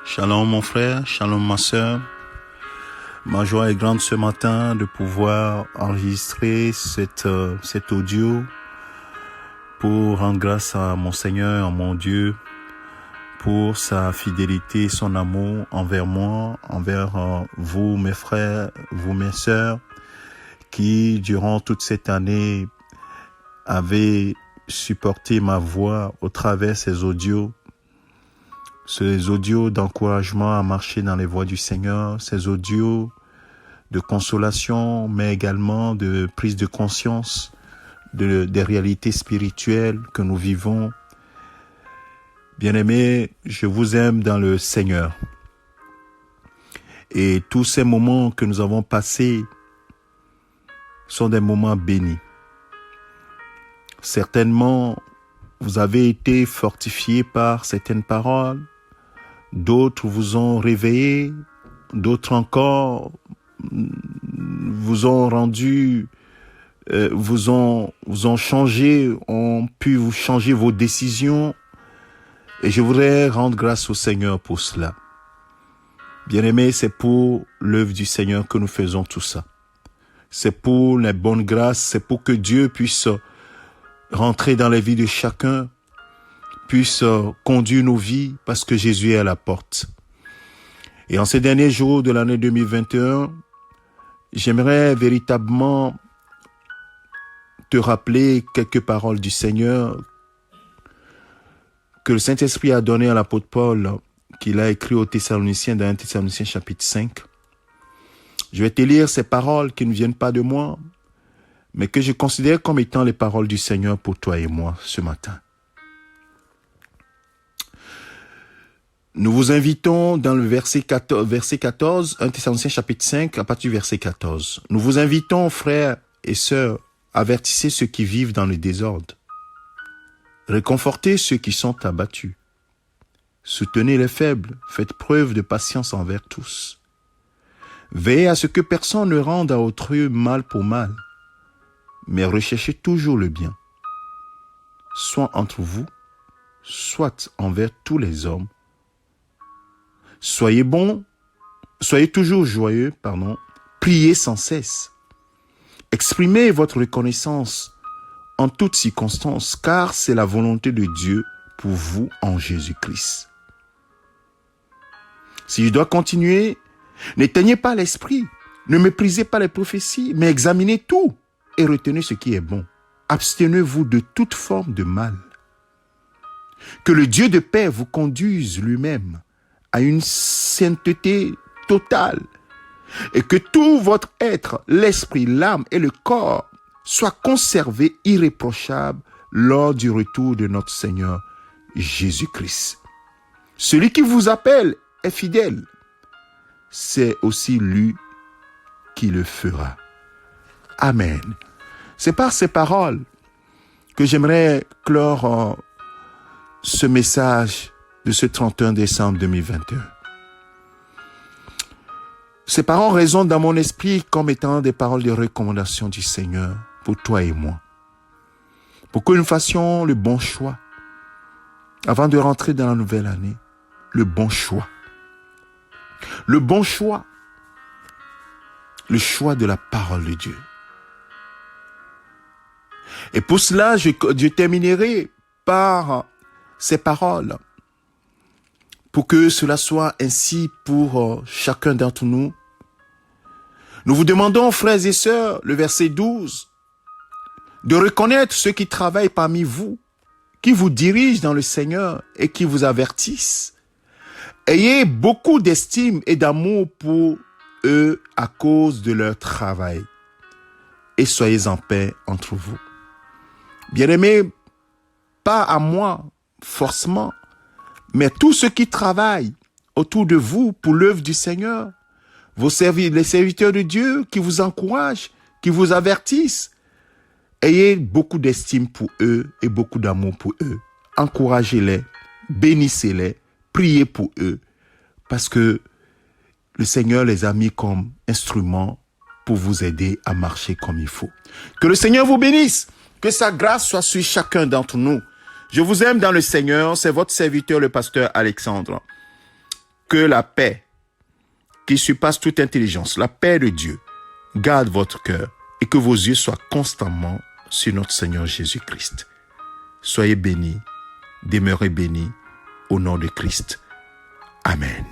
Shalom mon frère, shalom ma sœur. Ma joie est grande ce matin de pouvoir enregistrer cet audio pour rendre grâce à mon Seigneur, à mon Dieu, pour sa fidélité, son amour envers moi, envers vous mes frères, vous mes sœurs, qui durant toute cette année avez supporté ma voix au travers ces audios d'encouragement à marcher dans les voies du Seigneur, ces audios de consolation, mais également de prise de conscience des réalités spirituelles que nous vivons. Bien-aimés, je vous aime dans le Seigneur. Et tous ces moments que nous avons passés sont des moments bénis. Certainement, vous avez été fortifiés par certaines paroles. D'autres vous ont réveillé, d'autres encore vous ont rendu, vous ont changé, ont pu vous changer vos décisions. Et je voudrais rendre grâce au Seigneur pour cela. Bien-aimés, c'est pour l'œuvre du Seigneur que nous faisons tout ça. C'est pour les bonnes grâces, c'est pour que Dieu puisse rentrer dans la vie de chacun, puisse conduire nos vies parce que Jésus est à la porte. Et en ces derniers jours de l'année 2021, j'aimerais véritablement te rappeler quelques paroles du Seigneur que le Saint-Esprit a donné à l'apôtre Paul, qu'il a écrit aux Thessaloniciens dans 1 Thessaloniciens chapitre 5. Je vais te lire ces paroles qui ne viennent pas de moi, mais que je considère comme étant les paroles du Seigneur pour toi et moi ce matin. Nous vous invitons dans le verset 14, 1 Thessaloniciens chapitre 5, à partir du verset 14. Nous vous invitons, frères et sœurs, avertissez ceux qui vivent dans le désordre. Réconfortez ceux qui sont abattus. Soutenez les faibles, faites preuve de patience envers tous. Veillez à ce que personne ne rende à autrui mal pour mal, mais recherchez toujours le bien, soit entre vous, soit envers tous les hommes. Soyez toujours joyeux, priez sans cesse. Exprimez votre reconnaissance en toutes circonstances, car c'est la volonté de Dieu pour vous en Jésus-Christ. Si je dois continuer, n'éteignez pas l'esprit, ne méprisez pas les prophéties, mais examinez tout et retenez ce qui est bon. Abstenez-vous de toute forme de mal. Que le Dieu de paix vous conduise lui-même à une sainteté totale et que tout votre être, l'esprit, l'âme et le corps soient conservés irréprochables lors du retour de notre Seigneur Jésus-Christ. Celui qui vous appelle est fidèle. C'est aussi lui qui le fera. Amen. C'est par ces paroles que j'aimerais clore ce message de ce 31 décembre 2021. Ces paroles résonnent dans mon esprit comme étant des paroles de recommandation du Seigneur pour toi et moi. Pour que nous fassions le bon choix avant de rentrer dans la nouvelle année. Le bon choix. Le bon choix. Le choix de la parole de Dieu. Et pour cela, je terminerai par ces paroles. Pour que cela soit ainsi pour chacun d'entre nous. Nous vous demandons, frères et sœurs, le verset 12, de reconnaître ceux qui travaillent parmi vous, qui vous dirigent dans le Seigneur et qui vous avertissent. Ayez beaucoup d'estime et d'amour pour eux à cause de leur travail. Et soyez en paix entre vous. Bien-aimés, pas à moi, forcément, mais tous ceux qui travaillent autour de vous pour l'œuvre du Seigneur, les serviteurs de Dieu qui vous encouragent, qui vous avertissent, ayez beaucoup d'estime pour eux et beaucoup d'amour pour eux. Encouragez-les, bénissez-les, priez pour eux, parce que le Seigneur les a mis comme instruments pour vous aider à marcher comme il faut. Que le Seigneur vous bénisse, que sa grâce soit sur chacun d'entre nous. Je vous aime dans le Seigneur, c'est votre serviteur le pasteur Alexandre. Que la paix qui surpasse toute intelligence, la paix de Dieu, garde votre cœur et que vos yeux soient constamment sur notre Seigneur Jésus-Christ. Soyez bénis, demeurez bénis au nom de Christ. Amen.